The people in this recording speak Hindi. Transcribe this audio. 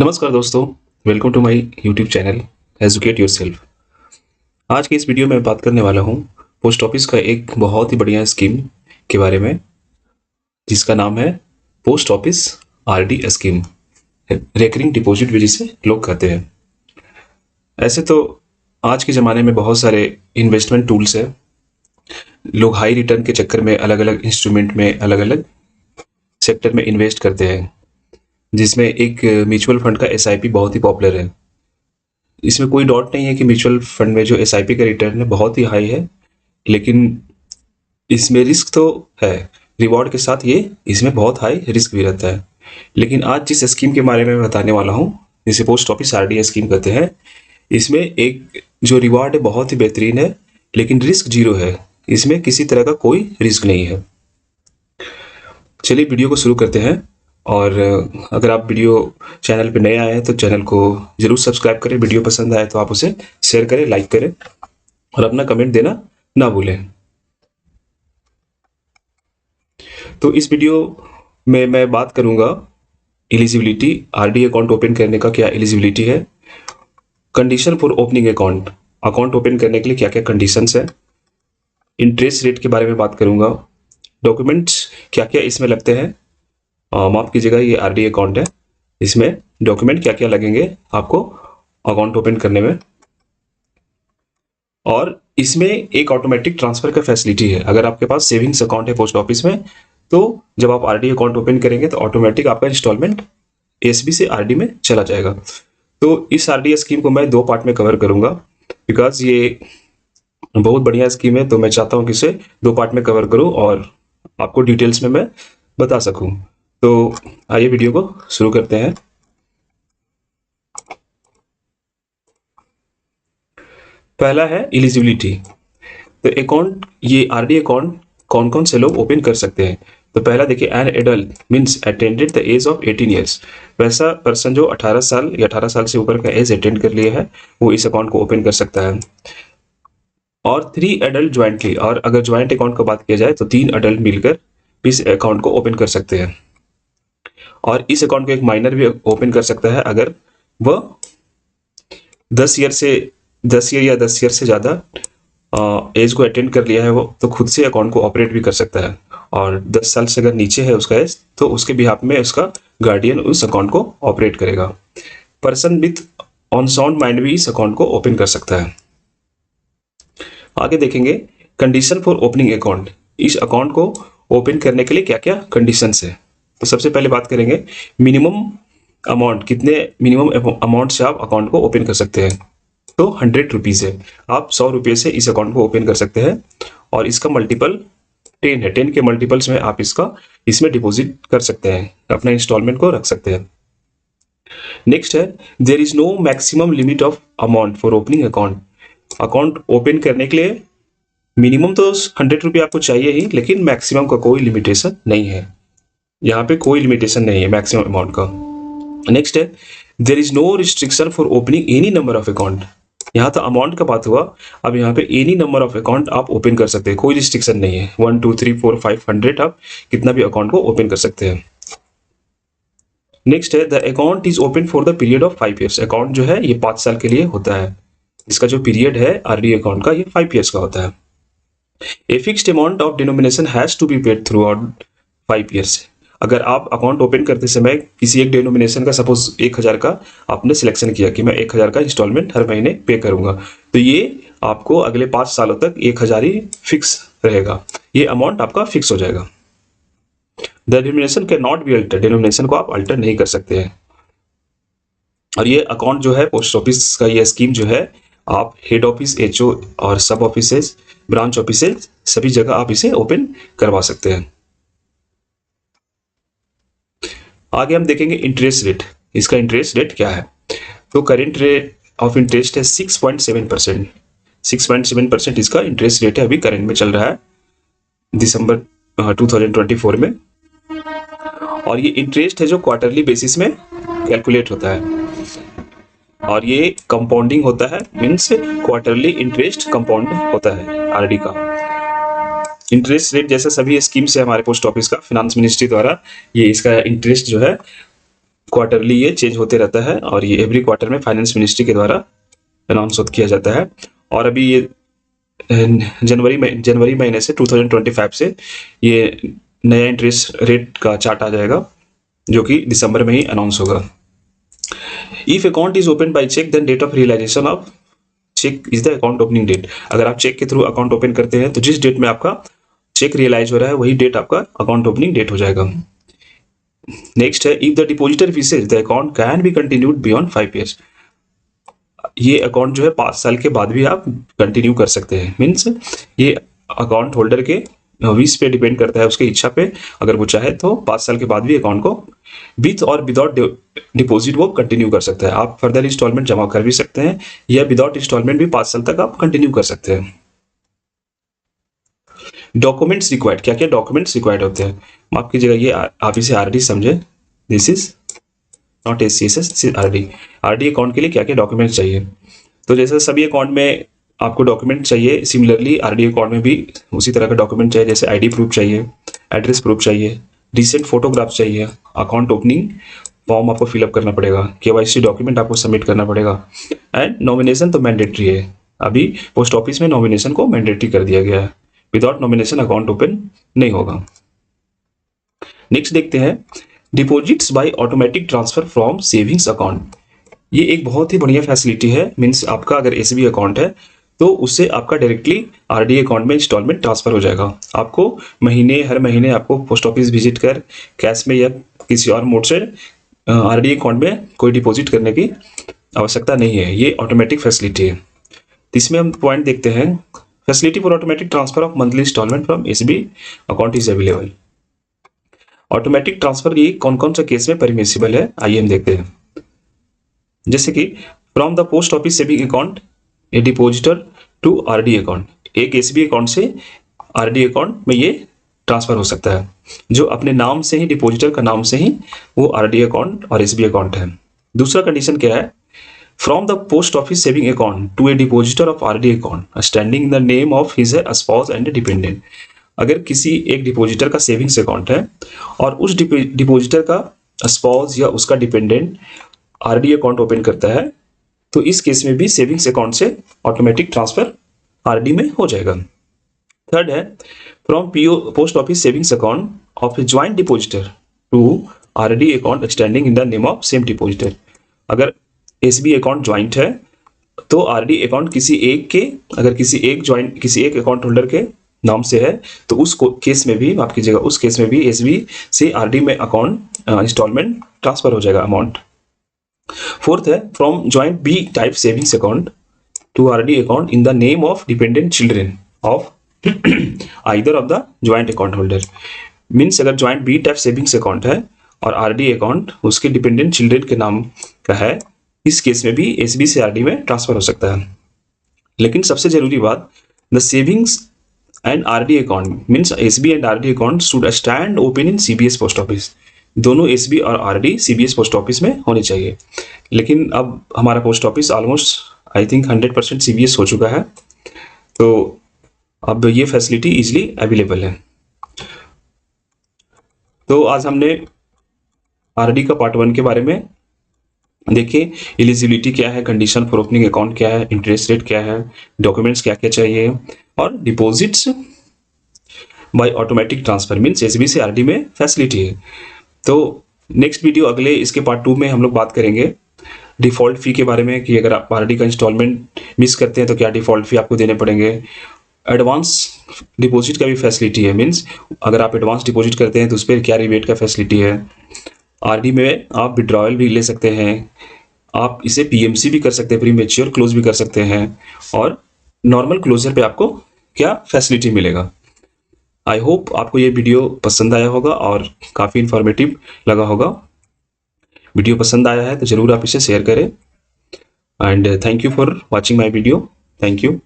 नमस्कार दोस्तों, welcome to my YouTube channel educate yourself. आज की इस वीडियो में बात करने वाला हूँ पोस्ट ऑफिस का एक बहुत ही बढ़िया स्कीम के बारे में, जिसका नाम है post office RD scheme, recurring deposit भी जिसे लोग कहते हैं। ऐसे तो आज के ज़माने में बहुत सारे इन्वेस्टमेंट टूल्स हैं। लोग हाई रिटर्न के चक्कर में अलग अलग इंस्ट्रूमेंट में अलग अलग सेक्टर में इन्वेस्ट करते हैं, जिसमें एक म्यूचुअल फंड का एसआईपी बहुत ही पॉपुलर है। इसमें कोई डाउट नहीं है कि म्यूचुअल फंड में जो एसआईपी का रिटर्न है बहुत ही हाई है, लेकिन इसमें रिस्क तो है। रिवॉर्ड के साथ ये इसमें बहुत हाई रिस्क भी रहता है। लेकिन आज जिस स्कीम के बारे में मैं बताने वाला हूँ, जिसे पोस्ट ऑफिस आरडी स्कीम कहते हैं, इसमें एक जो रिवॉर्ड है बहुत ही बेहतरीन है, लेकिन रिस्क जीरो है। इसमें किसी तरह का कोई रिस्क नहीं है। चलिए वीडियो को शुरू करते हैं। और अगर आप वीडियो चैनल पे नए आए हैं तो चैनल को जरूर सब्सक्राइब करें। वीडियो पसंद आए तो आप उसे शेयर करें, लाइक करें और अपना कमेंट देना ना भूलें। तो इस वीडियो में मैं बात करूंगा एलिजिबिलिटी, आरडी अकाउंट ओपन करने का क्या एलिजिबिलिटी है, condition for opening account, account open करने के लिए क्या क्या कंडीशंस है, इंटरेस्ट रेट के बारे में बात करूंगा, डॉक्यूमेंट्स क्या क्या इसमें लगते हैं। माफ कीजिएगा, ये आरडी अकाउंट है, इसमें डॉक्यूमेंट क्या क्या लगेंगे आपको अकाउंट ओपन करने में। और इसमें एक ऑटोमेटिक ट्रांसफर का फैसिलिटी है। अगर आपके पास सेविंग्स अकाउंट है पोस्ट ऑफिस में, तो जब आप आरडी अकाउंट ओपन करेंगे तो ऑटोमेटिक आपका इंस्टॉलमेंट एसबी से आरडी में चला जाएगा। तो इस आरडी स्कीम को मैं 2 पार्ट में कवर करूंगा, बिकॉज ये बहुत बढ़िया स्कीम है। तो मैं चाहता हूं कि इसे 2 पार्ट में कवर करूं और आपको डिटेल्स में मैं बता सकूं। तो आइए वीडियो को शुरू करते हैं। पहला है एलिजिबिलिटी। तो अकाउंट, ये आरडी अकाउंट कौन कौन से लोग ओपन कर सकते हैं। तो पहला देखिए, an adult means attended the age of 18 years. वैसा पर्सन जो 18 साल या 18 साल से ऊपर का एज अटेंड कर लिया है, वो इस अकाउंट को ओपन कर सकता है। और 3 एडल्ट ज्वाइंटली, और अगर ज्वाइंट अकाउंट की बात किया जाए तो 3 एडल्ट मिलकर इस अकाउंट को ओपन कर सकते हैं। और इस अकाउंट को एक माइनर भी ओपन कर सकता है अगर वह 10 ईयर या 10 ईयर से ज्यादा एज को अटेंड कर लिया है, वो तो खुद से अकाउंट को ऑपरेट भी कर सकता है। और 10 साल से अगर नीचे है उसका एज, तो उसके बिहाफ में उसका गार्डियन उस अकाउंट को ऑपरेट करेगा। Person with on sound mind भी इस अकाउंट को ओपन कर सकता है। आगे देखेंगे कंडीशन फॉर ओपनिंग अकाउंट। इस अकाउंट को ओपन करने के लिए क्या क्या कंडीशंस है। तो सबसे पहले बात करेंगे मिनिमम अमाउंट, कितने मिनिमम अमाउंट से आप अकाउंट को ओपन कर सकते हैं। तो 100 रुपीज है, आप 100 रुपये से इस अकाउंट को ओपन कर सकते हैं। और इसका मल्टीपल 10 है, 10 के मल्टीपल्स में आप इसमें डिपॉजिट कर सकते हैं, अपना इंस्टॉलमेंट को रख सकते हैं। नेक्स्ट है, there is no maximum limit of amount for opening account. Account open करने के लिए मिनिमम तो 100 रुपये आपको चाहिए ही, लेकिन मैक्सिमम का कोई लिमिटेशन नहीं है। यहाँ पे कोई लिमिटेशन नहीं है मैक्सिमम अमाउंट का। नेक्स्ट है, there is no restriction for opening any number of account. यहाँ तो अमाउंट का बात हुआ, अब यहाँ पे एनी नंबर ऑफ अकाउंट आप ओपन कर सकते हैं, कोई रिस्ट्रिक्शन नहीं है। 1 2 3 4 5 100 आप कितना भी अकाउंट को ओपन कर सकते हैं। नेक्स्ट है, the account is open for the period of 5 years. Account जो है ये 5 साल के लिए होता है। इसका जो पीरियड है आरडी अकाउंट का, ये 5 ईयर्स का होता है। A fixed amount of denomination has to be paid throughout 5 years. अगर आप अकाउंट ओपन करते समय किसी एक डिनोमिनेशन का, सपोज 1000 का आपने सिलेक्शन किया कि मैं 1000 का इंस्टॉलमेंट हर महीने पे करूंगा, तो ये आपको अगले 5 सालों तक 1000 ही फिक्स रहेगा। ये अमाउंट आपका फिक्स हो जाएगा। The denomination can not be alter, denomination को आप अल्टर नहीं कर सकते हैं। और ये अकाउंट जो है पोस्ट ऑफिस का, ये स्कीम जो है, आप हेड ऑफिस, एचओ और सब ऑफिसेज, ब्रांच ऑफिसेज, सभी जगह आप इसे ओपन करवा सकते हैं। आगे हम देखेंगे इंटरेस्ट रेट। इसका इंटरेस्ट रेट क्या है। तो करेंट रेट ऑफ इंटरेस्ट है 6.7%। 6.7% इसका इंटरेस्ट रेट है, अभी करंट में चल रहा है दिसंबर 2024 में। और ये इंटरेस्ट है जो क्वार्टरली बेसिस में कैलकुलेट होता है, और ये कंपाउंडिंग होता है, मीन्स क्वार्टरली इंटरेस्ट कंपाउंड होता है आरडी का। इंटरेस्ट रेट जैसे सभी स्कीम से हमारे पोस्ट ऑफिस का, फिनांस मिनिस्ट्री द्वारा ये इसका इंटरेस्ट जो है क्वार्टरली ये चेंज होते रहता है और ये एवरी क्वार्टर में फाइनेंस मिनिस्ट्री के द्वारा अनाउंस किया जाता है। और अभी ये जनवरी महीने से 2025 से ये नया इंटरेस्ट रेट का चार्ट आ जाएगा जो कि दिसंबर में ही अनाउंस होगा। If account is open by cheque then date of realisation of cheque is the account opening date. अगर आप चेक के थ्रू अकाउंट ओपन करते हैं तो जिस डेट में आपका चेक रियलाइज हो रहा है वही डेट आपका अकाउंट ओपनिंग डेट हो जाएगा। नेक्स्ट है if the depositor wishes the account can be continued beyond 5 years. ये अकाउंट जो है 5 साल के बाद भी आप कंटिन्यू कर सकते हैं। मीन्स ये अकाउंट होल्डर के विश पे डिपेंड करता है, उसकी इच्छा पे। अगर वो चाहे तो 5 साल के बाद भी अकाउंट को विथ और विदाउट डिपॉजिट वो कंटिन्यू कर सकते हैं। आप फर्दर इंस्टॉलमेंट जमा कर भी सकते हैं या विदाउट इंस्टॉलमेंट भी 5 साल तक आप कंटिन्यू कर सकते हैं। डॉक्यूमेंट्स रिक्वायर्ड, क्या क्या डॉक्यूमेंट्स रिक्वायर्ड होते हैं? माफ कीजिएगा, ये आप इसे आरडी समझे, this is not SCSS, this is RD. RD account के लिए क्या क्या डॉक्यूमेंट्स चाहिए? तो जैसे सभी अकाउंट में आपको डॉक्यूमेंट चाहिए, सिमिलरली आरडी अकाउंट में भी उसी तरह का डॉक्यूमेंट चाहिए। जैसे आईडी प्रूफ चाहिए, एड्रेस प्रूफ चाहिए, रिसेंट फोटोग्राफ चाहिए, अकाउंट ओपनिंग फॉर्म आपको फिलअप करना पड़ेगा, केवाईसी डॉक्यूमेंट आपको सबमिट करना पड़ेगा, एंड नॉमिनेशन तो मैंडेटरी है। अभी पोस्ट ऑफिस में नॉमिनेशन को मैंडेटरी कर दिया गया है, विदाउट नॉमिनेशन अकाउंट ओपन नहीं होगा। नेक्स्ट देखते हैं deposits by automatic transfer from savings account. ये एक बहुत ही बढ़िया फैसिलिटी है। मीन्स आपका अगर एसबी अकाउंट है तो उससे आपका डायरेक्टली आरडी अकाउंट में इंस्टॉलमेंट ट्रांसफर हो जाएगा। आपको हर महीने आपको पोस्ट ऑफिस विजिट कर कैश में या किसी और मोड से आरडी अकाउंट में कोई डिपॉजिट करने की आवश्यकता नहीं है। ये ऑटोमेटिक फैसिलिटी है। इसमें हम पॉइंट देखते हैं, facility for automatic transfer of monthly instalment from SB account is available. Automatic transfer ये कौन कौन सा केस में परमिसिबल है, आइए हम देखते हैं। जैसे कि from the post office saving account a depositor to RD account, एक एसबी अकाउंट से आरडी अकाउंट में ये ट्रांसफर हो सकता है। जो अपने नाम से ही, डिपॉजिटर का नाम से ही वो आरडी अकाउंट और एसबी अकाउंट है। दूसरा कंडीशन क्या है, from the post office saving account to a depositor of RD account standing in the name of his spouse and dependent. अगर किसी एक डिपॉजिटर का सेविंग्स अकाउंट है और उस डिपॉजिटर का स्पाउस या उसका डिपेंडेंट आरडी अकाउंट ओपन करता है तो इस केस में भी सेविंग्स अकाउंट से ऑटोमेटिक ट्रांसफर आरडी में हो जाएगा। थर्ड है from post office savings account of a joint depositor to RD account standing in the name of same depositor. अगर एसबी अकाउंट ज्वाइंट है तो आरडी अकाउंट किसी एक अकाउंट होल्डर के नाम से है तो उस केस में भी, माफ कीजिएगा, उस केस में भी एसबी से आरडी में अकाउंट इंस्टॉलमेंट ट्रांसफर हो जाएगा अमाउंट। फोर्थ है from joint B type savings account to RD account in the name of dependent children of either of the joint account holder. Means अगर joint B type savings account है और आरडी अकाउंट उसके डिपेंडेंट चिल्ड्रन के नाम का है, इस केस में भी एसबी से आरडी में ट्रांसफर हो सकता है। लेकिन सबसे जरूरी बात, the savings and RD account means SB and RD account should stand open in CBS post office. दोनों एसबी और आरडी सीबीएस पोस्ट ऑफिस में होनी चाहिए। लेकिन अब हमारा post office almost I think 100% CBS हो चुका है, तो अब ये फैसिलिटी इजीली अवेलेबल है। तो आज हमने आरडी का पार्ट 1 के बारे में देखिए, एलिजिबिलिटी क्या है, कंडीशन फॉर ओपनिंग अकाउंट क्या है, इंटरेस्ट रेट क्या है, डॉक्यूमेंट्स क्या क्या चाहिए, और deposits by automatic transfer means SB से आरडी में फैसिलिटी है। तो नेक्स्ट वीडियो अगले इसके पार्ट 2 में हम लोग बात करेंगे डिफॉल्ट फी के बारे में कि अगर आप आरडी का इंस्टॉलमेंट मिस करते हैं तो क्या डिफॉल्ट फी आपको देने पड़ेंगे। एडवांस डिपॉजिट का भी फैसिलिटी है, मीन्स अगर आप एडवांस डिपॉजिट करते हैं तो उस पर क्या रिबेट का फैसिलिटी है। आरडी में आप विड्रॉयल भी ले सकते हैं, आप इसे पीएमसी भी कर सकते हैं, प्री मैच्योर क्लोज भी कर सकते हैं, और नॉर्मल क्लोजर पे आपको क्या फैसिलिटी मिलेगा। आई होप आपको ये वीडियो पसंद आया होगा और काफ़ी इन्फॉर्मेटिव लगा होगा। वीडियो पसंद आया है तो ज़रूर आप इसे शेयर करें, and thank you for watching my video. Thank you.